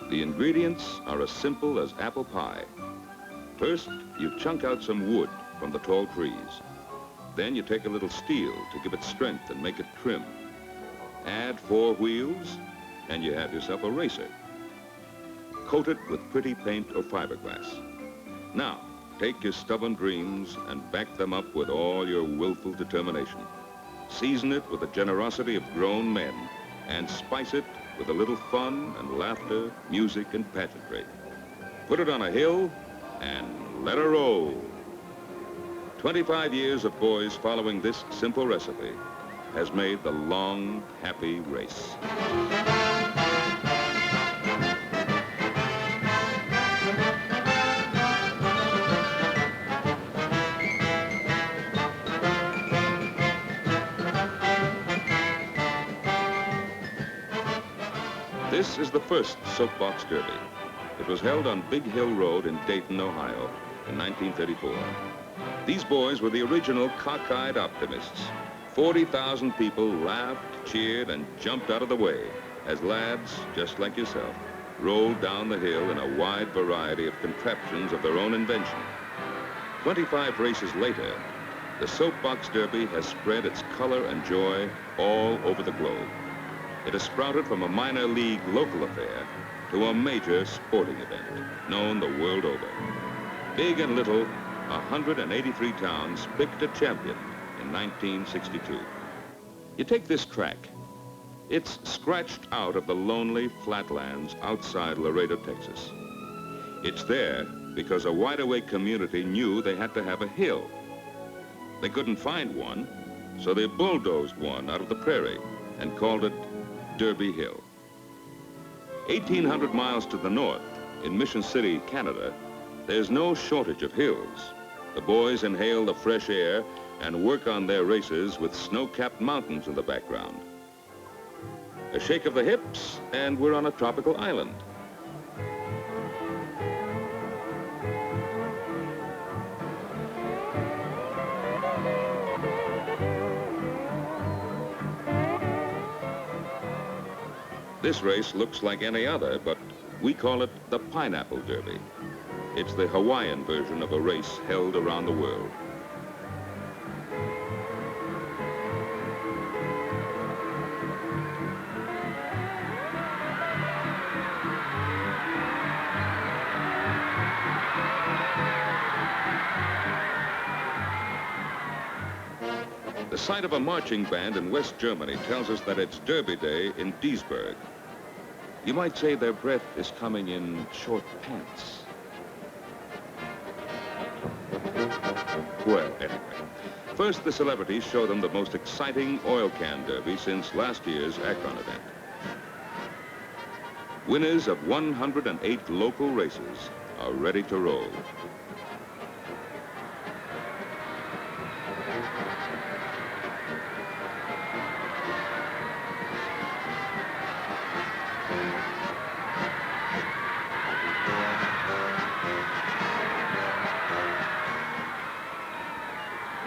The ingredients are as simple as apple pie. First, you chunk out some wood from the tall trees. Then you take a little steel to give it strength and make it trim. Add 4 wheels, and you have yourself a racer. Coat it with pretty paint or fiberglass. Now, take your stubborn dreams and back them up with all your willful determination. Season it with the generosity of grown men, and spice it with a little fun and laughter, music and pageantry. Put it on a hill and let her roll. 25 years of boys following this simple recipe has made the long, happy race. This is the first soapbox derby. It was held on Big Hill Road in Dayton, Ohio, in 1934. These boys were the original cockeyed optimists. 40,000 people laughed, cheered, and jumped out of the way as lads, just like yourself, rolled down the hill in a wide variety of contraptions of their own invention. 25 races later, the soapbox derby has spread its color and joy all over the globe. It has sprouted from a minor league local affair to a major sporting event known the world over. Big and little, 183 towns picked a champion in 1962. You take this track. It's scratched out of the lonely flatlands outside Laredo, Texas. It's there because a wide-awake community knew they had to have a hill. They couldn't find one, so they bulldozed one out of the prairie and called it Derby Hill. 1,800 miles to the north, in Mission City, Canada, there's no shortage of hills. The boys inhale the fresh air and work on their races with snow-capped mountains in the background. A shake of the hips, and we're on a tropical island. This race looks like any other, but we call it the Pineapple Derby. It's the Hawaiian version of a race held around the world. The sight of a marching band in West Germany tells us that it's Derby Day in Duisburg. You might say their breath is coming in short pants. Well, anyway, first the celebrities show them the most exciting oil can derby since last year's Akron event. Winners of 108 local races are ready to roll.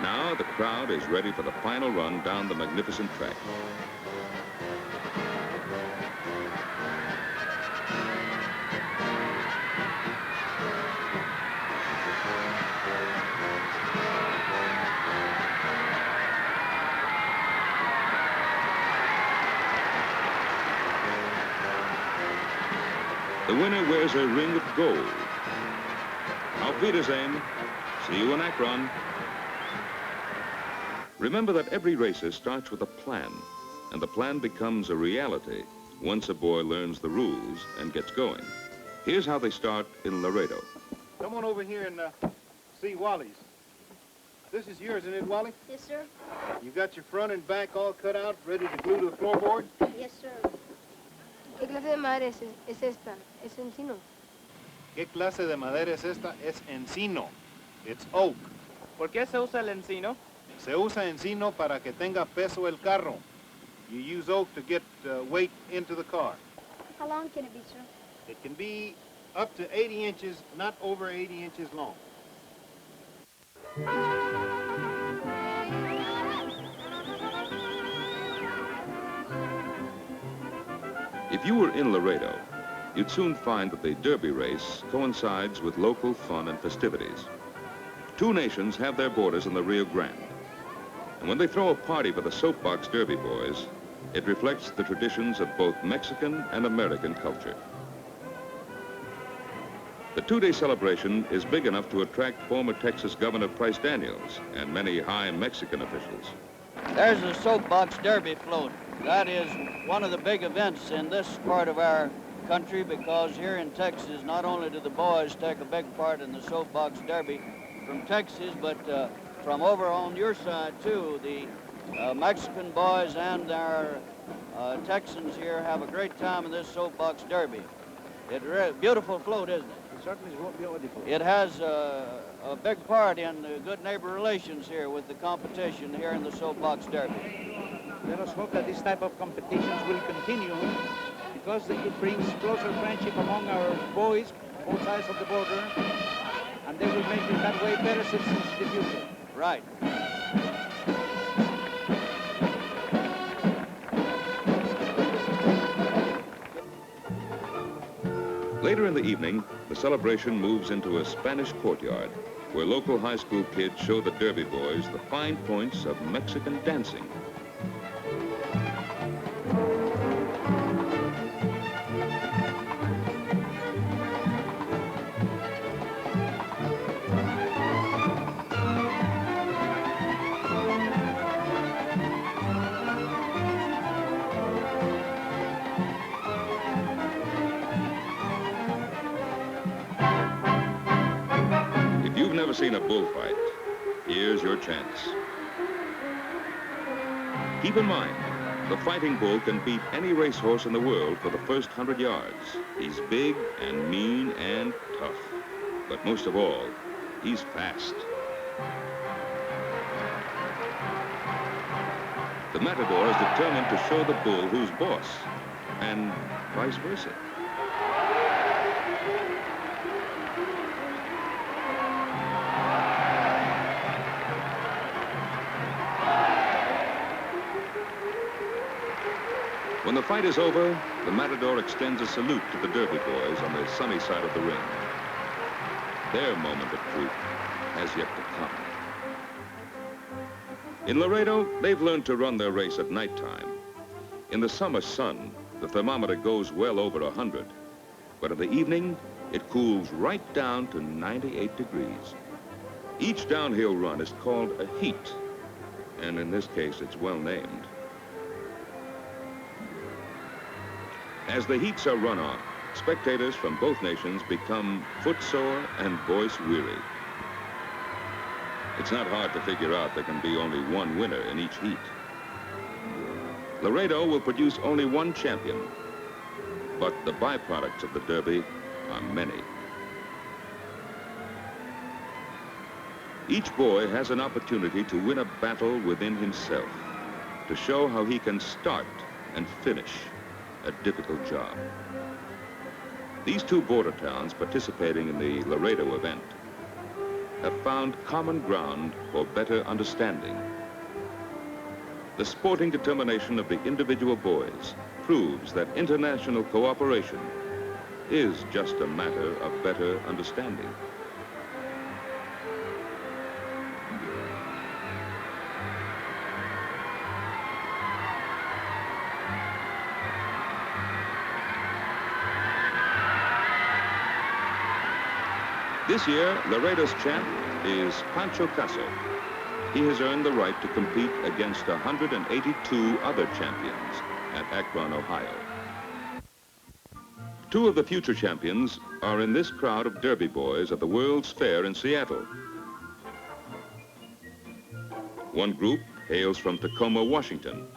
Now the crowd is ready for the final run down the magnificent track. The winner wears a ring of gold. Auf Wiedersehen. See you in Akron. Remember that every racer starts with a plan, and the plan becomes a reality once a boy learns the rules and gets going. Here's how they start in Laredo. Come on over here and see Wally's. This is yours, isn't it, Wally? Yes, sir. You got your front and back all cut out, ready to glue to the floorboard? Yes, sir. ¿Qué clase de madera es esta? ¿Es encino? ¿Qué clase de madera es esta? Es encino. It's oak. ¿Por qué se usa el encino? Se usa encino para que tenga peso el carro. You use oak to get weight into the car. How long can it be, sir? It can be up to 80 inches, not over 80 inches long. If you were in Laredo, you'd soon find that the Derby race coincides with local fun and festivities. Two nations have their borders in the Rio Grande. And when they throw a party for the soapbox Derby boys, it reflects the traditions of both Mexican and American culture. The two-day celebration is big enough to attract former Texas Governor Price Daniels and many high Mexican officials. There's the soapbox Derby float. That is one of the big events in this part of our country, because here in Texas, not only do the boys take a big part in the soapbox Derby from Texas, but from over on your side too, the Mexican boys and our Texans here have a great time in this soapbox Derby. It's a beautiful float, isn't it? It certainly is beautiful. It has a big part in good neighbor relations here with the competition here in the soapbox Derby. Let us hope that this type of competitions will continue, because it brings closer friendship among our boys, both sides of the border, and they will make it that way better citizens in the future. Right. Later in the evening, the celebration moves into a Spanish courtyard where local high school kids show the Derby boys the fine points of Mexican dancing. If you've never seen a bullfight, here's your chance. Keep in mind, the fighting bull can beat any racehorse in the world for the first 100 yards. He's big and mean and tough. But most of all, he's fast. The matador is determined to show the bull who's boss, and vice versa. When the fight is over, the matador extends a salute to the Derby boys on the sunny side of the ring. Their moment of truth has yet to come. In Laredo, they've learned to run their race at nighttime. In the summer sun, the thermometer goes well over 100. But in the evening, it cools right down to 98 degrees. Each downhill run is called a heat, and in this case, it's well named. As the heats are run off, spectators from both nations become footsore and voice weary. It's not hard to figure out there can be only one winner in each heat. Laredo will produce only one champion, but the byproducts of the Derby are many. Each boy has an opportunity to win a battle within himself, to show how he can start and finish a difficult job. These two border towns participating in the Laredo event have found common ground for better understanding. The sporting determination of the individual boys proves that international cooperation is just a matter of better understanding. This year, Laredo's champ is Poncho Casso. He has earned the right to compete against 182 other champions at Akron, Ohio. Two of the future champions are in this crowd of Derby boys at the World's Fair in Seattle. One group hails from Tacoma, Washington.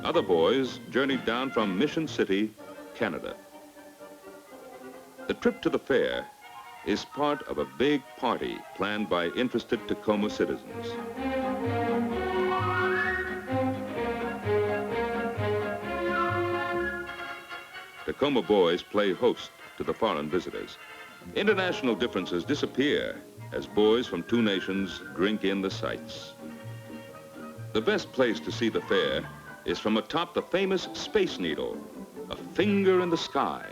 Other boys journeyed down from Mission City, Canada. The trip to the fair is part of a big party planned by interested Tacoma citizens. Tacoma boys play host to the foreign visitors. International differences disappear as boys from two nations drink in the sights. The best place to see the fair is from atop the famous Space Needle, a finger in the sky,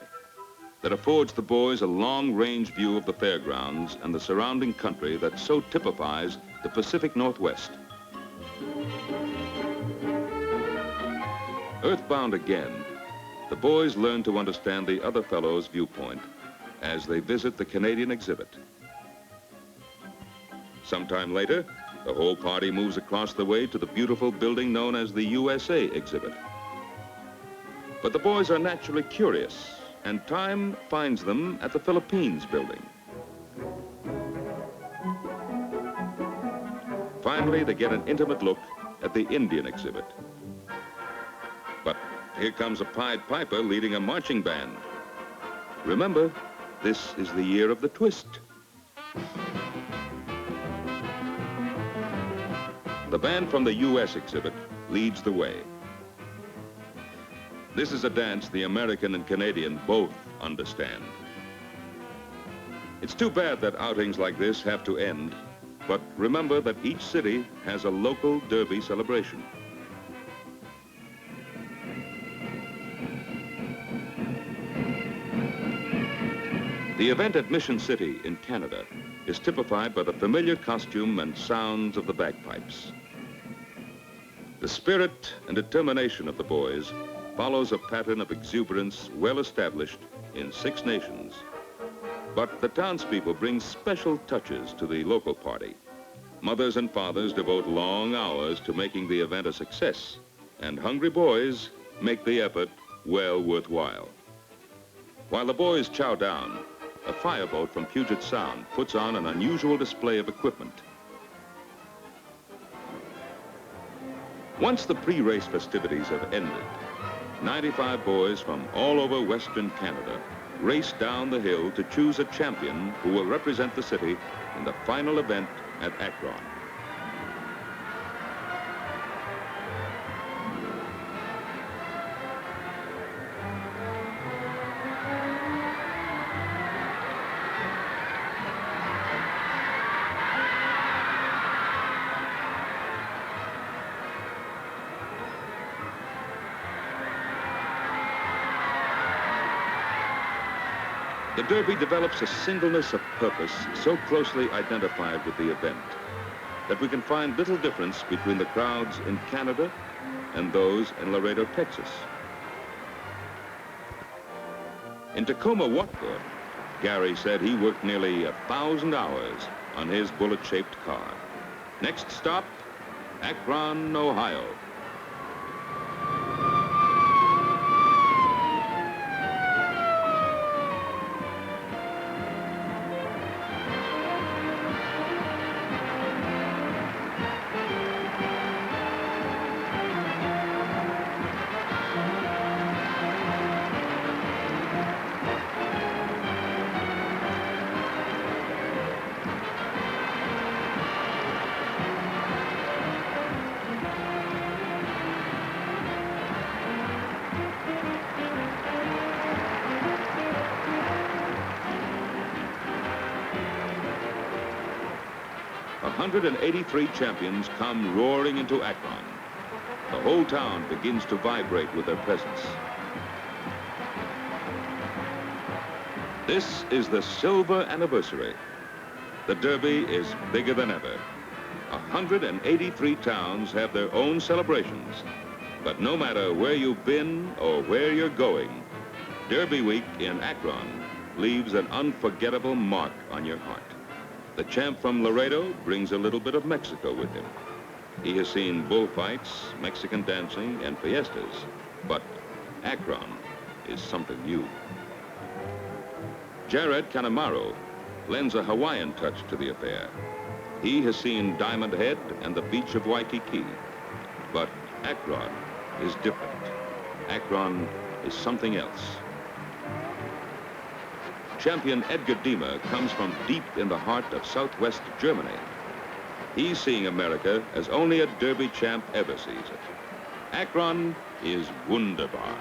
that affords the boys a long-range view of the fairgrounds and the surrounding country that so typifies the Pacific Northwest. Earthbound again, the boys learn to understand the other fellow's viewpoint as they visit the Canadian exhibit. Sometime later, the whole party moves across the way to the beautiful building known as the USA exhibit. But the boys are naturally curious, and time finds them at the Philippines building. Finally, they get an intimate look at the Indian exhibit. But here comes a Pied Piper leading a marching band. Remember, this is the year of the twist. The band from the U.S. exhibit leads the way. This is a dance the American and Canadian both understand. It's too bad that outings like this have to end, but remember that each city has a local derby celebration. The event at Mission City in Canada is typified by the familiar costume and sounds of the bagpipes. The spirit and determination of the boys follows a pattern of exuberance well established in 6 nations. But the townspeople bring special touches to the local party. Mothers and fathers devote long hours to making the event a success, and hungry boys make the effort well worthwhile. While the boys chow down, a fireboat from Puget Sound puts on an unusual display of equipment. Once the pre-race festivities have ended, 95 boys from all over Western Canada race down the hill to choose a champion who will represent the city in the final event at Akron. The Derby develops a singleness of purpose so closely identified with the event that we can find little difference between the crowds in Canada and those in Laredo, Texas. In Tacoma, Washington, Gary said he worked nearly 1,000 hours on his bullet-shaped car. Next stop, Akron, Ohio. The 183 champions come roaring into Akron. The whole town begins to vibrate with their presence. This is the silver anniversary. The Derby is bigger than ever. 183 towns have their own celebrations. But no matter where you've been or where you're going, Derby Week in Akron leaves an unforgettable mark on your heart. The champ from Laredo brings a little bit of Mexico with him. He has seen bullfights, Mexican dancing, and fiestas, but Akron is something new. Jared Canamaro lends a Hawaiian touch to the affair. He has seen Diamond Head and the beach of Waikiki, but Akron is different. Akron is something else. Champion Edgar Diemer comes from deep in the heart of southwest Germany. He's seeing America as only a Derby champ ever sees it. Akron is wunderbar.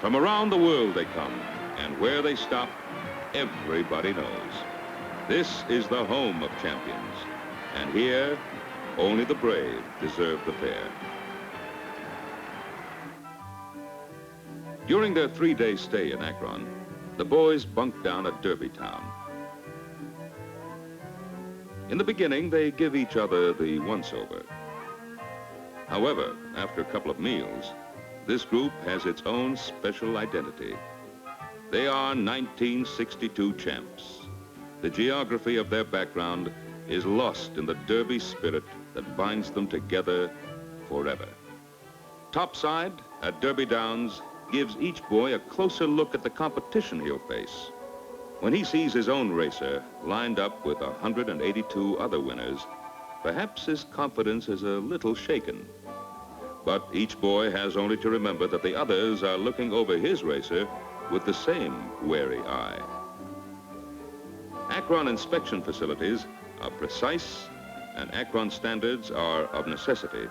From around the world they come, and where they stop, everybody knows. This is the home of champions, and here, only the brave deserve the fair. During their 3-day stay in Akron, the boys bunk down at Derby Town. In the beginning, they give each other the once-over. However, after a couple of meals, this group has its own special identity. They are 1962 champs. The geography of their background is lost in the Derby spirit that binds them together forever. Topside at Derby Downs gives each boy a closer look at the competition he'll face. When he sees his own racer lined up with 182 other winners, perhaps his confidence is a little shaken. But each boy has only to remember that the others are looking over his racer with the same wary eye. Akron inspection facilities are precise, and Akron standards are, of necessity,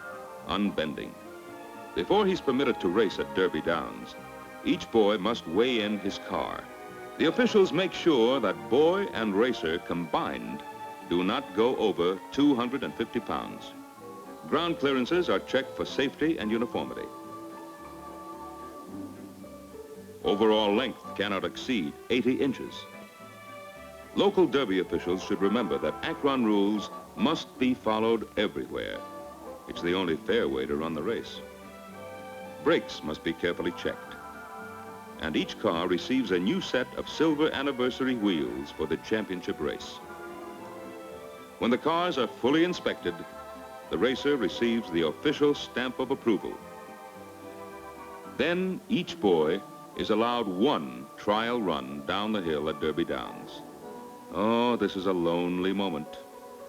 unbending. Before he's permitted to race at Derby Downs, each boy must weigh in his car. The officials make sure that boy and racer combined do not go over 250 pounds. Ground clearances are checked for safety and uniformity. Overall length cannot exceed 80 inches. Local Derby officials should remember that Akron rules must be followed everywhere. It's the only fair way to run the race. Brakes must be carefully checked. And each car receives a new set of silver anniversary wheels for the championship race. When the cars are fully inspected, the racer receives the official stamp of approval. Then each boy is allowed one trial run down the hill at Derby Downs. Oh, this is a lonely moment.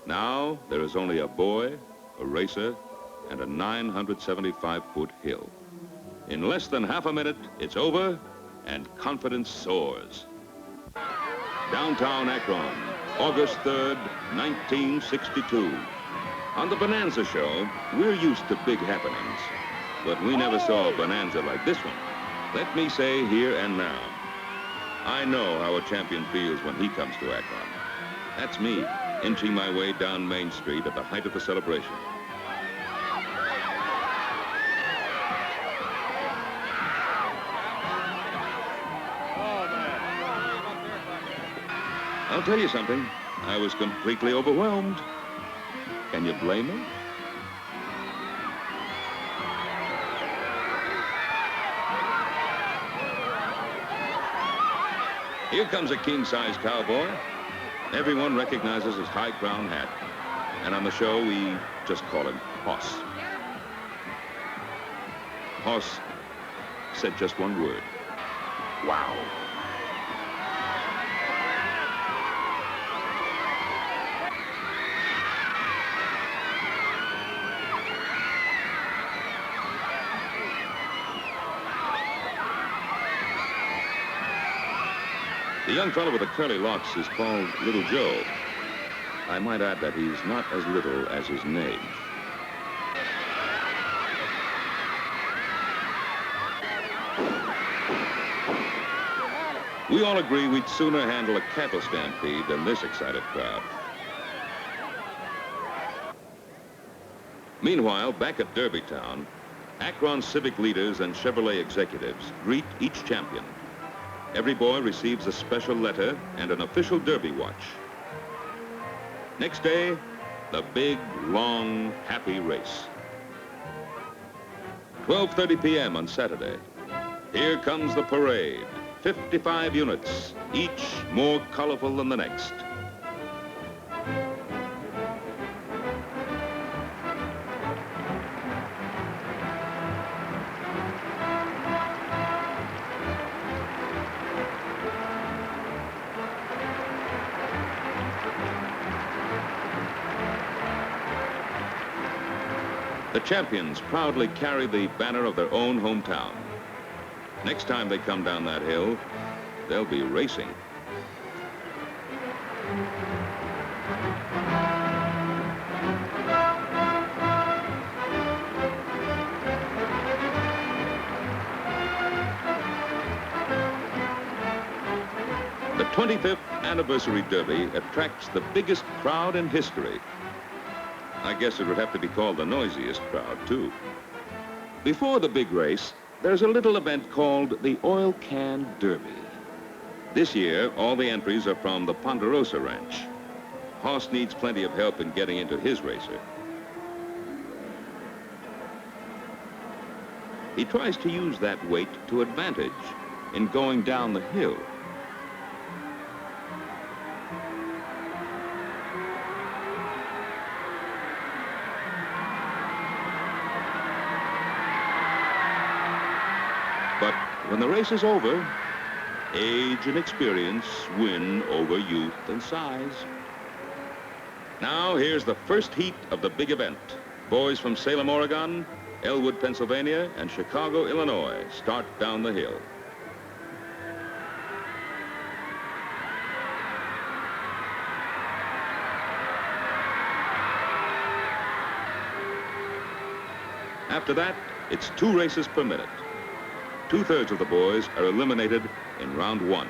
Now there is only a boy, a racer, and a 975-foot hill. In less than half a minute, it's over, and confidence soars. Downtown Akron, August 3rd, 1962. On the Bonanza show, we're used to big happenings, but we never saw a bonanza like this one. Let me say here and now, I know how a champion feels when he comes to Akron. That's me, inching my way down Main Street at the height of the celebration. I'll tell you something, I was completely overwhelmed. Can you blame me? Here comes a king-size cowboy. Everyone recognizes his high crown hat. And on the show, we just call him Hoss. Hoss said just one word. Wow. The young fellow with the curly locks is called Little Joe. I might add that he's not as little as his name. We all agree we'd sooner handle a cattle stampede than this excited crowd. Meanwhile, back at Derby Town, Akron civic leaders and Chevrolet executives greet each champion. Every boy receives a special letter and an official Derby watch. Next day, the big, long, happy race. 12:30 p.m. on Saturday. Here comes the parade. 55 units, each more colorful than the next. The champions proudly carry the banner of their own hometown. Next time they come down that hill, they'll be racing. The 25th Anniversary Derby attracts the biggest crowd in history. I guess it would have to be called the noisiest crowd, too. Before the big race, there's a little event called the Oil Can Derby. This year, all the entries are from the Ponderosa Ranch. Hoss needs plenty of help in getting into his racer. He tries to use that weight to advantage in going down the hill. But when the race is over, age and experience win over youth and size. Now, here's the first heat of the big event. Boys from Salem, Oregon, Elwood, Pennsylvania, and Chicago, Illinois start down the hill. After that, it's 2 races per minute. 2/3 of the boys are eliminated in round 1.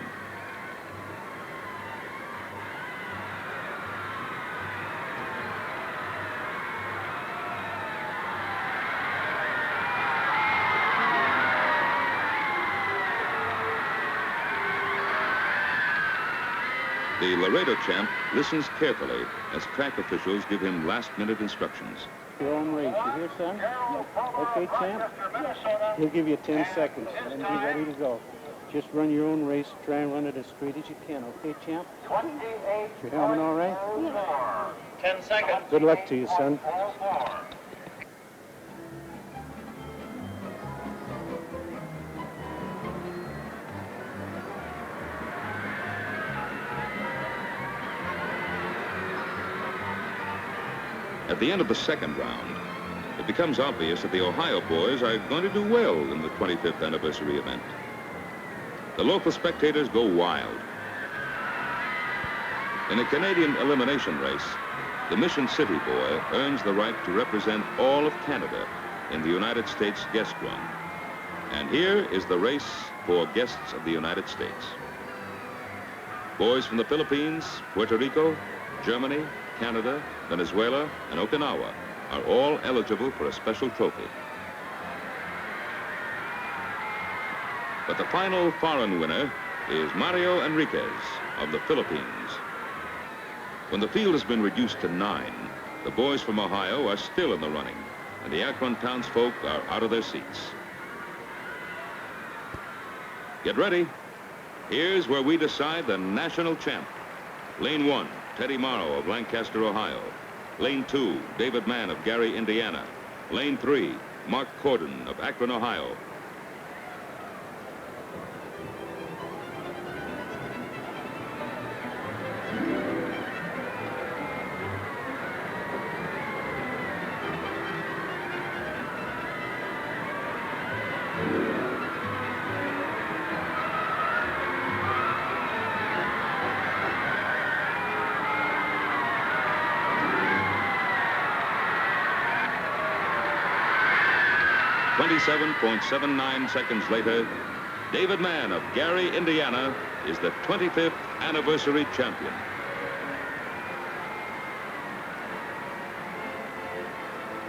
The Laredo champ listens carefully as track officials give him last-minute instructions. Your own race, you hear, son? Okay, champ? He'll give you 10 seconds and be ready to go. Just run your own race. Try and run it as straight as you can, okay, champ? 28. Is your helmet all right? 10 seconds. Good luck to you, son. At the end of the second round, it becomes obvious that the Ohio boys are going to do well in the 25th anniversary event. The local spectators go wild. In a Canadian elimination race, the Mission City boy earns the right to represent all of Canada in the United States guest run. And here is the race for guests of the United States. Boys from the Philippines, Puerto Rico, Germany, Canada, Venezuela, and Okinawa are all eligible for a special trophy. But the final foreign winner is Mario Enriquez of the Philippines. When the field has been reduced to 9, the boys from Ohio are still in the running, and the Akron townsfolk are out of their seats. Get ready. Here's where we decide the national champ. Lane 1, Teddy Morrow of Lancaster, Ohio. Lane 2, David Mann of Gary, Indiana. Lane 3, Mark Corden of Akron, Ohio. .79 seconds later, David Mann of Gary, Indiana, is the 25th anniversary champion.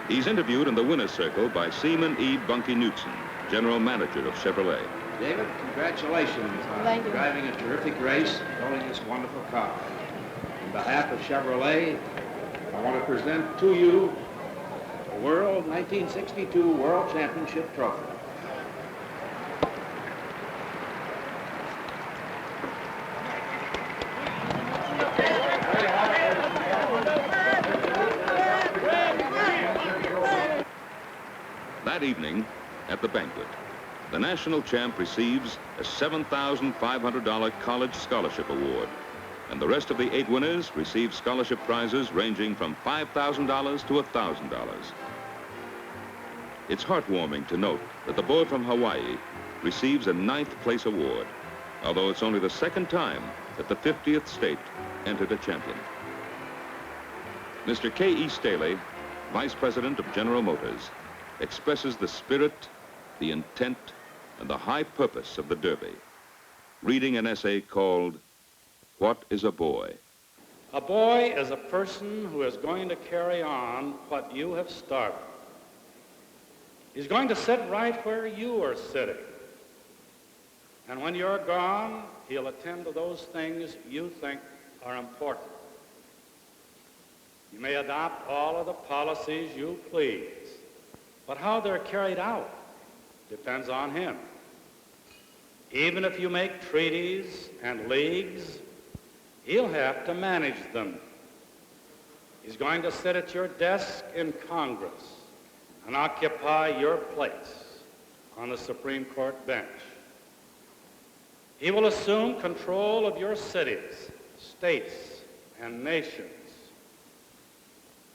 He's interviewed in the winner's circle by Seaman E. Bunky Knudsen, general manager of Chevrolet. David, congratulations on driving a terrific race, building this wonderful car. On behalf of Chevrolet, I want to present to you the World 1962 World Championship Trophy. That evening, at the banquet, the national champ receives a $7,500 college scholarship award, and the rest of the 8 winners receive scholarship prizes ranging from $5,000 to $1,000. It's heartwarming to note that the boy from Hawaii receives a 9th place award, although it's only the 2nd time that the 50th state entered a champion. Mr. K.E. Staley, Vice President of General Motors, expresses the spirit, the intent, and the high purpose of the Derby, reading an essay called, "What is a Boy?" A boy is a person who is going to carry on what you have started. He's going to sit right where you are sitting. And when you're gone, he'll attend to those things you think are important. You may adopt all of the policies you please, but how they're carried out depends on him. Even if you make treaties and leagues, he'll have to manage them. He's going to sit at your desk in Congress and occupy your place on the Supreme Court bench. He will assume control of your cities, states, and nations.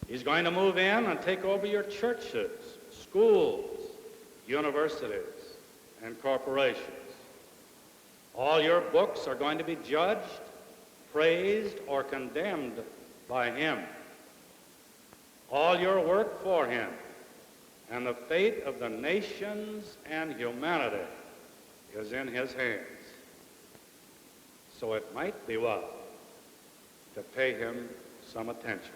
He's going to move in and take over your churches, schools, universities, and corporations. All your books are going to be judged, praised, or condemned by him. All your work for him, and the fate of the nations and humanity is in his hands. So it might be well to pay him some attention.